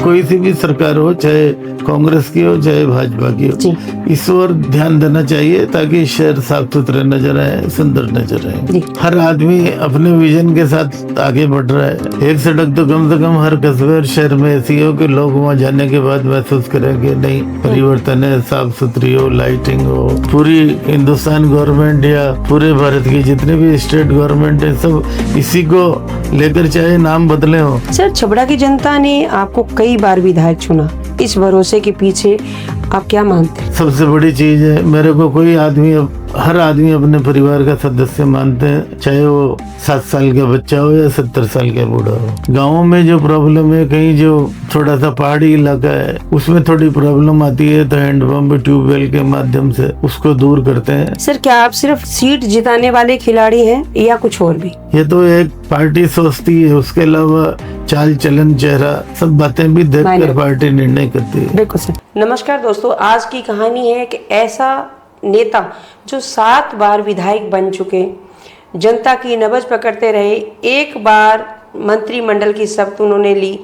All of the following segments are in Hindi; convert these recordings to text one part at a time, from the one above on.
कोई सी भी सरकार हो, चाहे कांग्रेस की हो चाहे भाजपा की हो, इस ओर ध्यान देना चाहिए ताकि शहर साफ सुथरे नजर आए, सुंदर नजर आए। हर आदमी अपने विजन के साथ आगे बढ़ रहा है। एक सड़क तो कम से कम हर कस्बे और शहर में ऐसी हो कि लोग वहाँ जाने के बाद महसूस करें कि नहीं, परिवर्तन है, साफ सुथरी हो, लाइटिंग हो। पूरी हिंदुस्तान गवर्नमेंट या पूरे भारत की जितने भी स्टेट गवर्नमेंट है, सब इसी को लेकर चाहे नाम बदले हो। सर, छबड़ा की जनता ने आपको कई बार विधायक चुना, इस भरोसे के पीछे आप क्या मानते हैं? सबसे बड़ी चीज है, मेरे को कोई आदमी, हर आदमी अपने परिवार का सदस्य मानते हैं, चाहे वो 7 साल का बच्चा हो या 70 साल का बूढ़ा हो। गाँव में जो प्रॉब्लम है, कहीं जो थोड़ा सा पहाड़ी इलाका है, उसमें थोड़ी प्रॉब्लम आती है, तो हैंडपंप ट्यूबवेल के माध्यम से उसको दूर करते हैं। सर, क्या आप सिर्फ सीट जिताने वाले खिलाड़ी हैं या कुछ और भी? ये तो एक पार्टी सोचती है, उसके अलावा चाल चलन, चेहरा, सब बातें भी देखकर पार्टी निर्णय करती है। बिल्कुल सर। नमस्कार दोस्तों, आज की कहानी है कि ऐसा नेता जो 7 बार विधायक बन चुके, जनता की नब्ज पकड़ते रहे, एक बार मंत्रिमंडल की शपथ उन्होंने ली।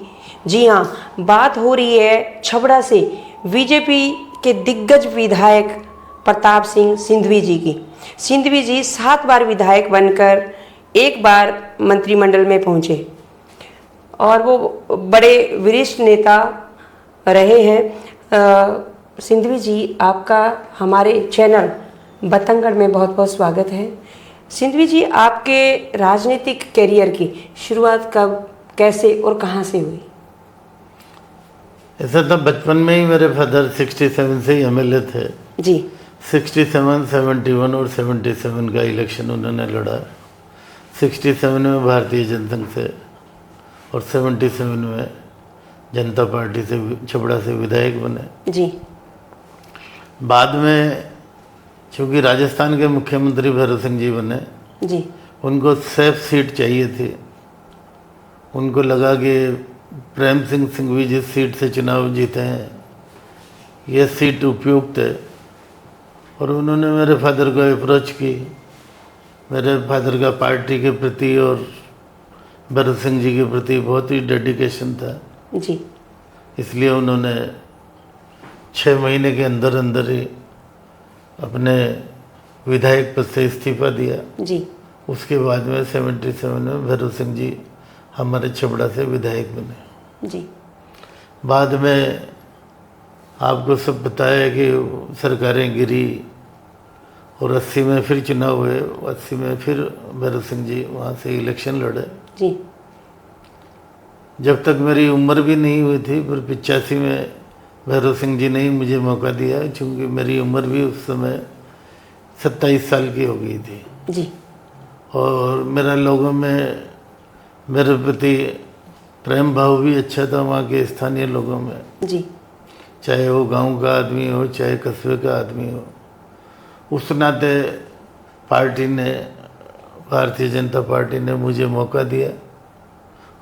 जी हाँ, बात हो रही है छबड़ा से बीजेपी के दिग्गज विधायक प्रताप सिंह सिंधवी जी की। सिंधवी जी 7 बार विधायक बनकर एक बार मंत्रिमंडल में पहुंचे और वो बड़े वरिष्ठ नेता रहे हैं। सिंधवी जी, आपका हमारे चैनल बतंगड़ में बहुत बहुत स्वागत है। सिंधवी जी, आपके राजनीतिक करियर की शुरुआत कब, कैसे और कहां से हुई? ऐसा था, बचपन में ही मेरे फादर 67 से ही एमएलए थे जी। 67, 71 और 77 का इलेक्शन उन्होंने लड़ा। 67 में भारतीय जनसंघ से और 77 में जनता पार्टी से छबड़ा से विधायक बने जी। बाद में चूँकि राजस्थान के मुख्यमंत्री भैरव सिंह जी बने जी, उनको सेफ सीट चाहिए थी। उनको लगा कि प्रेम सिंह सिंघवी जिस सीट से चुनाव जीते हैं, यह सीट उपयुक्त है, और उन्होंने मेरे फादर को अप्रोच की। मेरे फादर का पार्टी के प्रति और भैरव सिंह जी के प्रति बहुत ही डेडिकेशन था जी। इसलिए उन्होंने 6 महीने के अंदर अंदर ही अपने विधायक पद से इस्तीफा दिया जी। उसके बाद में 77 में भैरव सिंह जी हमारे छबड़ा से विधायक बने जी। बाद में आपको सब पता है कि सरकारें गिरी और 80 में फिर चुनाव हुए। 80 में फिर भैरव सिंह जी वहाँ से इलेक्शन लड़े जी। जब तक मेरी उम्र भी नहीं हुई थी, फिर 85 में भैरव सिंह जी ने ही मुझे मौका दिया, क्योंकि मेरी उम्र भी उस समय 27 साल की हो गई थी जी। और मेरा लोगों में मेरे प्रति प्रेम भाव भी अच्छा था वहाँ के स्थानीय लोगों में जी। चाहे वो गांव का आदमी हो चाहे कस्बे का आदमी हो। उस नाते पार्टी ने, भारतीय जनता पार्टी ने मुझे मौका दिया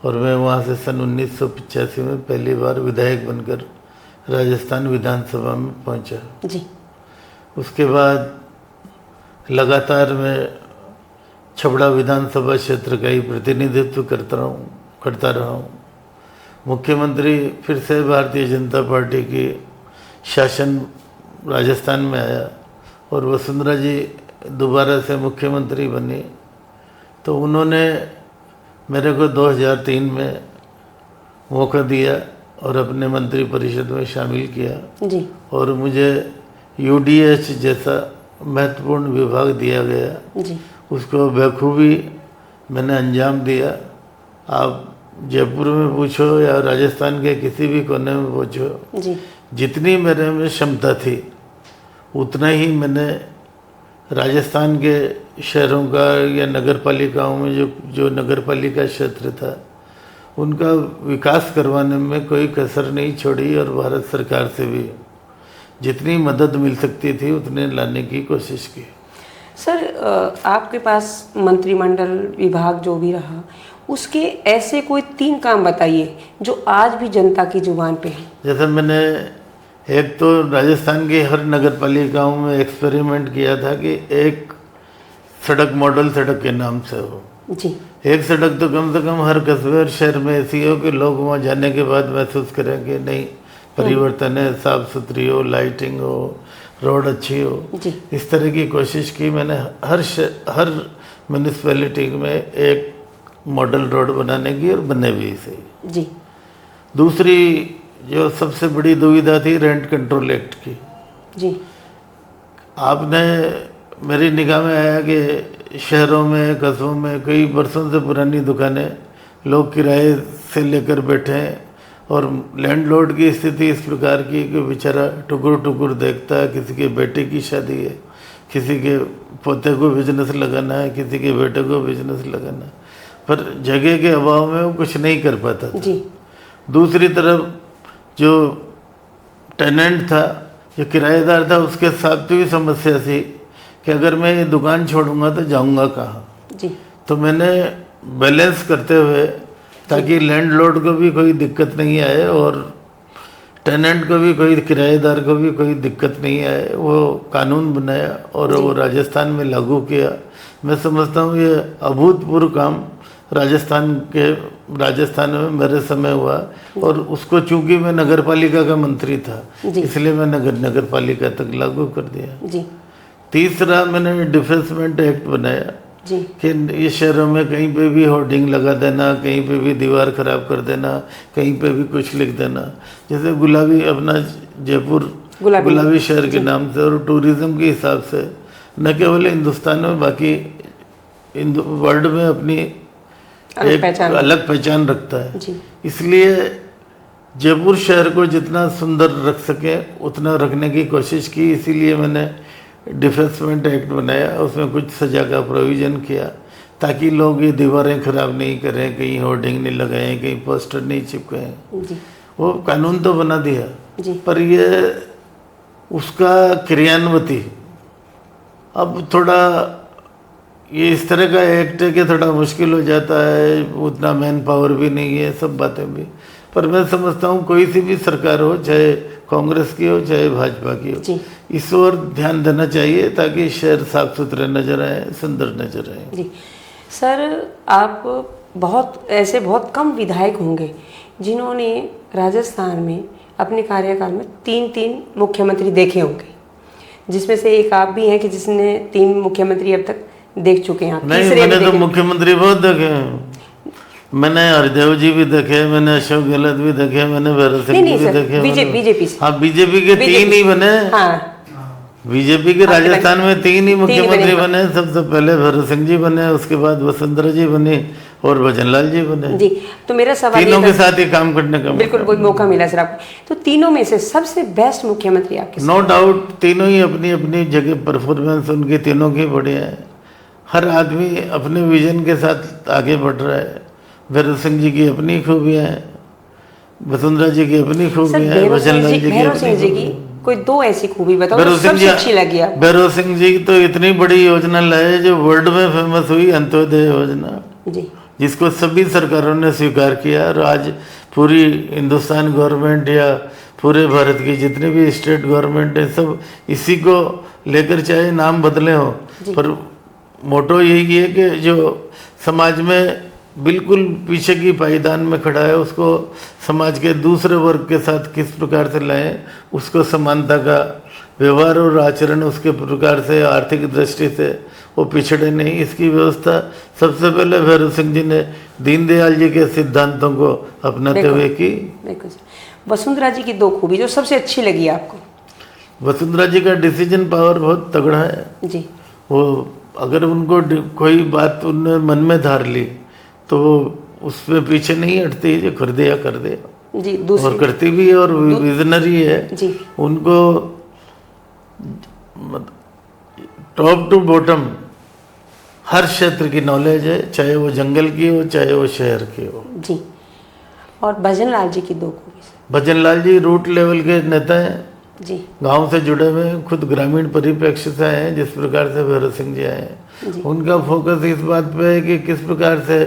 और मैं वहाँ से सन 1985 में पहली बार विधायक बनकर राजस्थान विधानसभा में पहुँचा जी। उसके बाद लगातार मैं छबड़ा विधानसभा क्षेत्र का ही प्रतिनिधित्व करता रहा हूँ। मुख्यमंत्री फिर से भारतीय जनता पार्टी की शासन राजस्थान में आया और वसुंधरा जी दोबारा से मुख्यमंत्री बनी, तो उन्होंने मेरे को 2003 में मौका दिया और अपने मंत्री परिषद में शामिल किया जी। और मुझे यूडीएच जैसा महत्वपूर्ण विभाग दिया गया जी। उसको बखूबी मैंने अंजाम दिया। आप जयपुर में पूछो या राजस्थान के किसी भी कोने में पूछो जी। जितनी मेरे में क्षमता थी उतना ही मैंने राजस्थान के शहरों का या नगर पालिकाओं में जो नगर पालिका क्षेत्र था उनका विकास करवाने में कोई कसर नहीं छोड़ी और भारत सरकार से भी जितनी मदद मिल सकती थी उतने लाने की कोशिश की। सर, आपके पास मंत्रिमंडल विभाग जो भी रहा, उसके ऐसे कोई 3 काम बताइए जो आज भी जनता की जुबान पे हैं। जैसे मैंने एक तो राजस्थान की हर नगर पालिकाओं में एक्सपेरिमेंट किया था कि एक सड़क मॉडल सड़क के नाम से हो। जी। एक सड़क तो कम से कम हर कस्बे और शहर में ऐसी हो कि लोग वहाँ जाने के बाद महसूस करें कि नहीं परिवर्तन है, साफ सुथरी हो, लाइटिंग हो, रोड अच्छी हो। जी इस तरह की कोशिश की मैंने हर म्यूनिसपैलिटी में एक मॉडल रोड बनाने की, और बने भी सही। जी दूसरी जो सबसे बड़ी दुविधा थी रेंट कंट्रोल एक्ट की। जी आपने मेरी निगाह में आया कि शहरों में, कस्बों में कई बरसों से पुरानी दुकानें लोग किराए से लेकर बैठे हैं, और लैंडलॉर्ड की स्थिति इस प्रकार की कि बेचारा टुकुर टुकुर देखता है। किसी के बेटे की शादी है, किसी के पोते को बिजनेस लगाना है, किसी के बेटे को बिजनेस लगाना है, पर जगह के अभाव में वो कुछ नहीं कर पाता था। जी दूसरी तरफ जो टेनेंट था, जो किराएदार था, उसके साथ भी समस्या थी कि अगर मैं ये दुकान छोड़ूंगा तो जाऊंगा कहाँ। जी तो मैंने बैलेंस करते हुए, ताकि लैंडलॉर्ड को भी कोई दिक्कत नहीं आए और टेनेंट को भी कोई, किराएदार को भी कोई दिक्कत नहीं आए, वो कानून बनाया और वो राजस्थान में लागू किया। मैं समझता हूँ ये अभूतपूर्व काम राजस्थान में मेरे समय हुआ, और उसको चूंकि मैं नगर पालिका का मंत्री था, इसलिए मैं नगर पालिका तक लागू कर दिया। जी तीसरा मैंने डिफेंसमेंट एक्ट बनाया जी कि ये शहरों में कहीं पे भी होर्डिंग लगा देना, कहीं पे भी दीवार खराब कर देना, कहीं पे भी कुछ लिख देना। जैसे गुलाबी, अपना जयपुर गुलाबी शहर के नाम से, और टूरिज्म के हिसाब से न केवल हिंदुस्तान में, बाकी वर्ल्ड में अपनी एक अलग पहचान रखता है। जी इसलिए जयपुर शहर को जितना सुंदर रख सके उतना रखने की कोशिश की। इसीलिए मैंने डिफेंसमेंट एक्ट बनाया, उसमें कुछ सजा का प्रोविज़न किया ताकि लोग ये दीवारें खराब नहीं करें, कहीं होर्डिंग नहीं लगाएं, कहीं पोस्टर नहीं चिपकाएं। जी वो कानून तो बना दिया, जी पर ये उसका क्रियान्वती अब थोड़ा, ये इस तरह का एक्ट है कि थोड़ा मुश्किल हो जाता है, उतना मैन पावर भी नहीं है, सब बातें भी। पर मैं समझता हूँ कोई सी भी सरकार हो, चाहे कांग्रेस की हो चाहे भाजपा की हो, जी इस ओर ध्यान देना चाहिए ताकि शहर साफ सुथरे नजर आए, सुंदर नजर आए। जी सर, आप बहुत कम विधायक होंगे जिन्होंने राजस्थान में अपने कार्यकाल में 3 मुख्यमंत्री देखे होंगे, जिसमें से एक आप भी हैं कि जिसने 3 मुख्यमंत्री अब तक देख चुके हैं। नहीं, मैंने तो मुख्यमंत्री बहुत देखे हैं। मैंने हरदेव जी भी देखे, मैंने अशोक गहलोत भी देखे, मैंने भरत सिंह जी भी देखे। बीजेपी से, हाँ, बीजेपी के 3 ही बने। हाँ, बीजेपी के राजस्थान में 3 ही मुख्यमंत्री बने। सबसे पहले भरत सिंह जी बने, उसके बाद वसुंधरा जी बनी और भजनलाल जी बने। जी, तो मेरा सवाल तीनों के साथ ही काम करने का बिल्कुल कोई मौका मिला सर आपको, तो तीनों में से सबसे बेस्ट मुख्यमंत्री आपके? नो डाउट, तीनों ही अपनी अपनी जगह परफॉर्मेंस उनकी तीनों की बढ़िया है। हर आदमी अपने विजन के साथ आगे बढ़ रहा है। भैरव सिंह जी की अपनी खूबियाँ हैं, वसुंधरा जी की अपनी खूबियाँ हैं, भजनलाल जी की अपनी। कोई 2 ऐसी खूबी बताओ जो सबसे अच्छी लगी आपको। भैरव सिंह जी तो इतनी बड़ी योजना लाए जो वर्ल्ड में फेमस हुई, अंत्योदय योजना, जी, जिसको सभी सरकारों ने स्वीकार किया। और आज पूरी हिंदुस्तान गवर्नमेंट या पूरे भारत की जितनी भी स्टेट गवर्नमेंट है, सब इसी को लेकर, चाहे नाम बदले हो, पर मोटो यही है कि जो समाज में बिल्कुल पीछे की पायदान में खड़ा है, उसको समाज के दूसरे वर्ग के साथ किस प्रकार से लाएं, उसको समानता का व्यवहार और आचरण उसके प्रकार से, आर्थिक दृष्टि से वो पिछड़े नहीं, इसकी व्यवस्था सबसे पहले भैरव सिंह जी ने दीनदयाल जी के सिद्धांतों को अपनाते हुए की। वसुंधरा जी की 2 खूबी जो सबसे अच्छी लगी आपको? वसुंधरा जी का डिसीजन पावर बहुत तगड़ा है जी। वो अगर उनको कोई बात उनने मन में धार ली तो वो उसमें पीछे नहीं हटती, जो कर दिया कर दे जी। और करती भी है और विजनरी है जी। उनको टॉप टू बॉटम हर क्षेत्र की नॉलेज है, चाहे वो जंगल की हो चाहे वो शहर की हो। जी। और भजनलाल जी की 2 खूबी? भजनलाल जी रूट लेवल के नेता हैं जी, गांव से जुड़े हुए, खुद ग्रामीण परिप्रेक्ष्य से आए हैं, जिस प्रकार से भैरव सिंह जी आए हैं। उनका फोकस इस बात पे है कि किस प्रकार से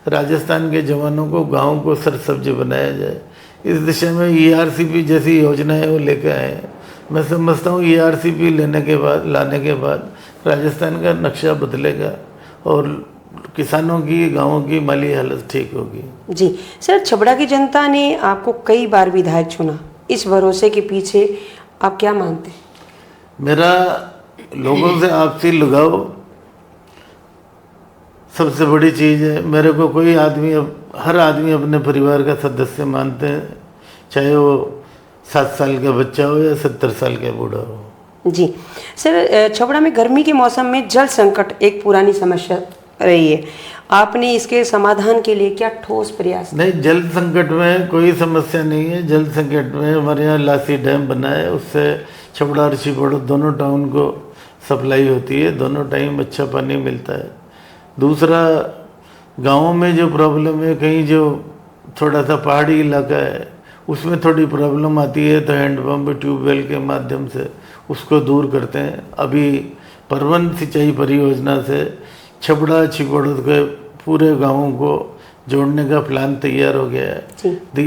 राजस्थान के जवानों को, गांव को सरसब्ज बनाया जाए। इस दिशा में ERCP जैसी योजनाएं वो लेकर आए हैं। मैं समझता हूँ ERCP लाने के बाद राजस्थान का नक्शा बदलेगा और किसानों की, गाँवों की माली हालत ठीक होगी। जी सर, छबड़ा की जनता ने आपको कई बार विधायक चुना, इस भरोसे के पीछे आप क्या मानते हैं? मेरा लोगों से आपसी लगाव सबसे बड़ी चीज़ है। मेरे को कोई आदमी, हर आदमी अपने परिवार का सदस्य मानते हैं, चाहे वो 7 साल का बच्चा हो या 70 साल का बूढ़ा हो। जी सर, छबड़ा में गर्मी के मौसम में जल संकट एक पुरानी समस्या रही है, आपने इसके समाधान के लिए क्या ठोस प्रयास? नहीं, जल संकट में कोई समस्या नहीं है। जल संकट में हमारे यहाँ लासी डैम बना है, उससे छबड़ा और छिबड़ दोनों टाउन को सप्लाई होती है, दोनों टाइम अच्छा पानी मिलता है। दूसरा, गाँवों में जो प्रॉब्लम है, कहीं जो थोड़ा सा पहाड़ी इलाका है उसमें थोड़ी प्रॉब्लम आती है, तो हैंडपम्प ट्यूबवेल के माध्यम से उसको दूर करते हैं। अभी परवन सिंचाई परियोजना से छबड़ा छिबड़ के पूरे गाँवों को जोड़ने का प्लान तैयार हो गया है।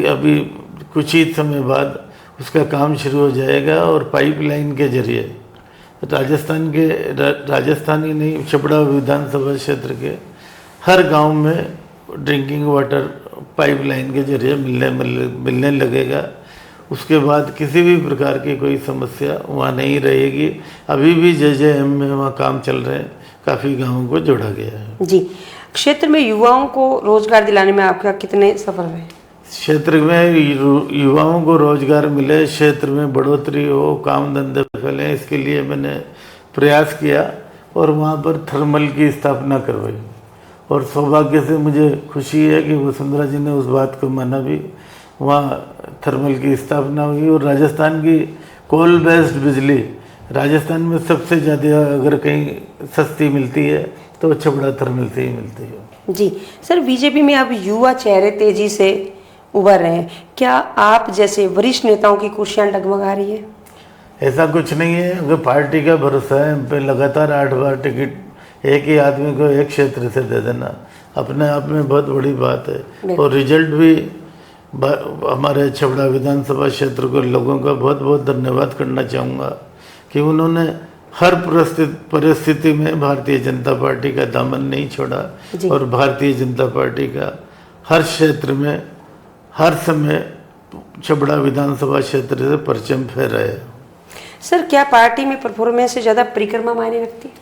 अभी कुछ ही समय बाद उसका काम शुरू हो जाएगा और पाइपलाइन के जरिए राजस्थान ही नहीं, छबड़ा विधानसभा क्षेत्र के हर गांव में ड्रिंकिंग वाटर पाइपलाइन के जरिए मिलने लगेगा। उसके बाद किसी भी प्रकार की कोई समस्या वहाँ नहीं रहेगी। अभी भी JJM में वहाँ काम चल रहे हैं, काफ़ी गाँवों को जोड़ा गया है। जी, क्षेत्र में युवाओं को रोजगार दिलाने में आपका कितने सफल रहे? क्षेत्र में युवाओं को रोजगार मिले, क्षेत्र में बढ़ोतरी हो, काम धंधे फैलें, इसके लिए मैंने प्रयास किया और वहाँ पर थर्मल की स्थापना करवाई। और सौभाग्य से मुझे खुशी है कि वसुंधरा जी ने उस बात को माना भी, वहाँ थर्मल की स्थापना हुई। और राजस्थान की कोल बेस्ड बिजली राजस्थान में सबसे ज़्यादा अगर कहीं सस्ती मिलती है तो छबड़ा थर्मल से ही मिलती है। जी सर, बीजेपी में अब युवा चेहरे तेजी से उभर रहे हैं, क्या आप जैसे वरिष्ठ नेताओं की कुर्सियां डगमगा रही है? ऐसा कुछ नहीं है, अगर पार्टी का भरोसा है हम पे, लगातार 8 बार टिकट एक ही आदमी को एक क्षेत्र से दे देना अपने आप में बहुत बड़ी बात है। और रिजल्ट भी हमारे छबड़ा विधानसभा क्षेत्र को लोगों का बहुत बहुत धन्यवाद करना चाहूँगा कि उन्होंने हर परिस्थिति में भारतीय जनता पार्टी का दामन नहीं छोड़ा और भारतीय जनता पार्टी का हर क्षेत्र में हर समय छबड़ा विधानसभा क्षेत्र से परचम फहराया है। सर, क्या पार्टी में परफॉर्मेंस से ज़्यादा परिक्रमा मायने रखती है?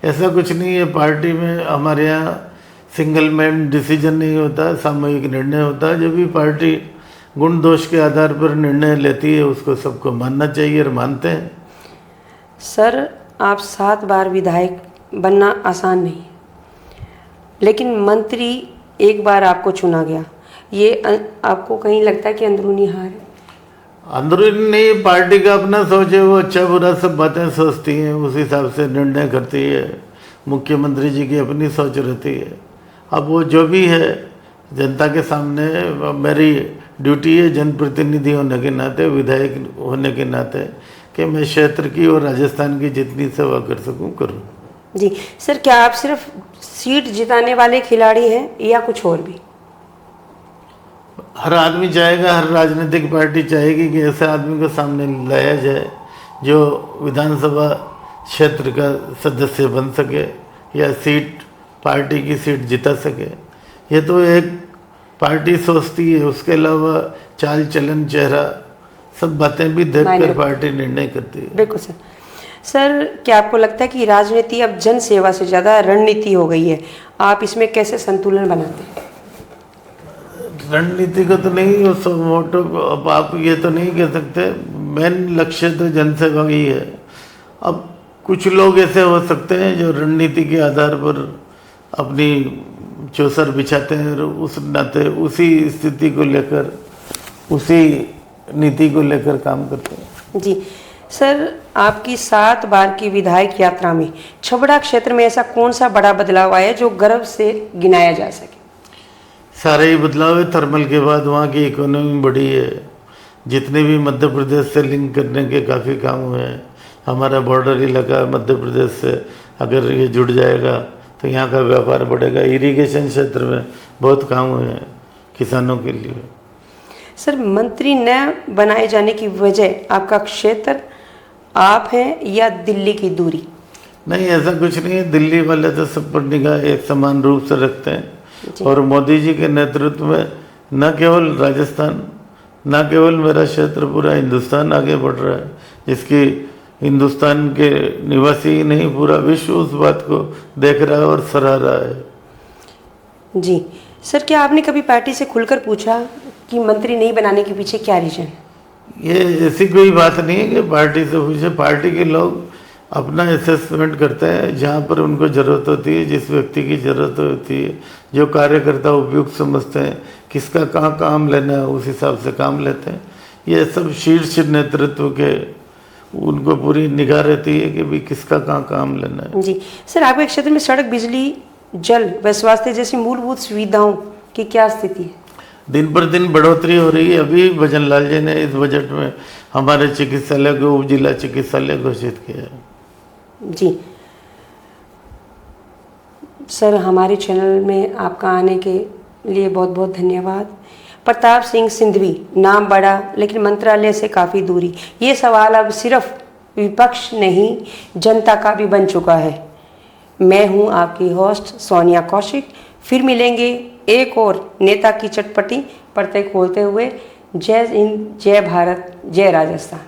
ऐसा कुछ नहीं है। पार्टी में हमारे यहाँ सिंगल मैन डिसीजन नहीं होता, सामूहिक निर्णय होता है। जब भी पार्टी गुण दोष के आधार पर निर्णय लेती है उसको सबको मानना चाहिए और मानते हैं। सर, आप 7 बार विधायक बनना आसान नहीं, लेकिन मंत्री एक बार आपको चुना गया, ये आपको कहीं लगता है कि अंदरूनी हार है? अंदरूनी नहीं, पार्टी का अपना सोच है, वो अच्छा बुरा सब बातें सोचती हैं, उस हिसाब से निर्णय करती है। मुख्यमंत्री जी की अपनी सोच रहती है। अब वो जो भी है जनता के सामने, मेरी ड्यूटी है जनप्रतिनिधि होने के नाते, विधायक होने के नाते, कि मैं क्षेत्र की और राजस्थान की जितनी सेवा कर सकूं करूं। जी सर, क्या आप सिर्फ सीट जिताने वाले खिलाड़ी हैं या कुछ और भी? हर आदमी चाहेगा, हर राजनीतिक पार्टी चाहेगी कि ऐसे आदमी को सामने लाया जाए जो विधानसभा क्षेत्र का सदस्य बन सके या सीट, पार्टी की सीट जिता सके। ये तो एक पार्टी सोचती है, उसके अलावा चाल चलन, चेहरा, सब बातें भी देखकर पार्टी निर्णय करती है। बिल्कुल सर। सर, क्या आपको लगता है कि राजनीति अब जन सेवा से ज़्यादा रणनीति हो गई है? आप इसमें कैसे संतुलन बनाते हैं? रणनीति को तो नहीं, उस मोटो अब आप ये तो नहीं कह सकते। मेन लक्ष्य तो जनसेवा ही है। अब कुछ लोग ऐसे हो सकते हैं जो रणनीति के आधार पर अपनी चौसर बिछाते हैं और उस नाते उसी स्थिति को लेकर, उसी नीति को लेकर काम करते हैं। जी सर, आपकी 7 बार की विधायक यात्रा में छबड़ा क्षेत्र में ऐसा कौन सा बड़ा बदलाव आया जो गर्व से गिनाया जा सके? सारे ही बदलाव है। थर्मल के बाद वहाँ की इकोनॉमी बढ़ी है। जितने भी मध्य प्रदेश से लिंक करने के काफ़ी काम हुए हैं। हमारा बॉर्डर इलाका मध्य प्रदेश से अगर ये जुड़ जाएगा तो यहाँ का व्यापार बढ़ेगा। इरिगेशन क्षेत्र में बहुत काम हुए हैं किसानों के लिए। सर, मंत्री न बनाए जाने की वजह आपका क्षेत्र आप हैं या दिल्ली की दूरी? नहीं, ऐसा कुछ नहीं है। दिल्ली वाले तो सब पर निगाह एक समान रूप से रखते हैं और मोदी जी के नेतृत्व में न केवल राजस्थान, न केवल मेरा क्षेत्र, पूरा हिंदुस्तान आगे बढ़ रहा है, जिसकी हिंदुस्तान के निवासी ही नहीं पूरा विश्व उस बात को देख रहा है और सराह रहा है। जी सर, क्या आपने कभी पार्टी से खुलकर पूछा कि मंत्री नहीं बनाने के पीछे क्या रीजन? ये ऐसी कोई बात नहीं है कि पार्टी से पूछे। पार्टी के लोग अपना असेसमेंट करते हैं जहाँ पर उनको ज़रूरत होती है, जिस व्यक्ति की ज़रूरत होती है, जो कार्यकर्ता उपयुक्त समझते हैं, किसका कहाँ काम लेना है, उस हिसाब से काम लेते हैं। ये सब शीर्ष नेतृत्व के उनको पूरी निगाह रहती है कि भाई किसका कहाँ काम लेना है। जी सर, आपके क्षेत्र में सड़क, बिजली, जल व स्वास्थ्य जैसी मूलभूत सुविधाओं की क्या स्थिति है? दिन पर दिन बढ़ोतरी हो रही है। अभी भजन लाल जी ने इस बजट में हमारे चिकित्सालय को उप जिला चिकित्सालय घोषित किया है। जी सर, हमारे चैनल में आपका आने के लिए बहुत बहुत धन्यवाद। प्रताप सिंह सिंधवी, नाम बड़ा लेकिन मंत्रालय से काफ़ी दूरी, ये सवाल अब सिर्फ विपक्ष नहीं जनता का भी बन चुका है। मैं हूं आपकी होस्ट सोनिया कौशिक। फिर मिलेंगे एक और नेता की चटपटी परतें खोलते हुए। जय हिंद, जय भारत, जय राजस्थान।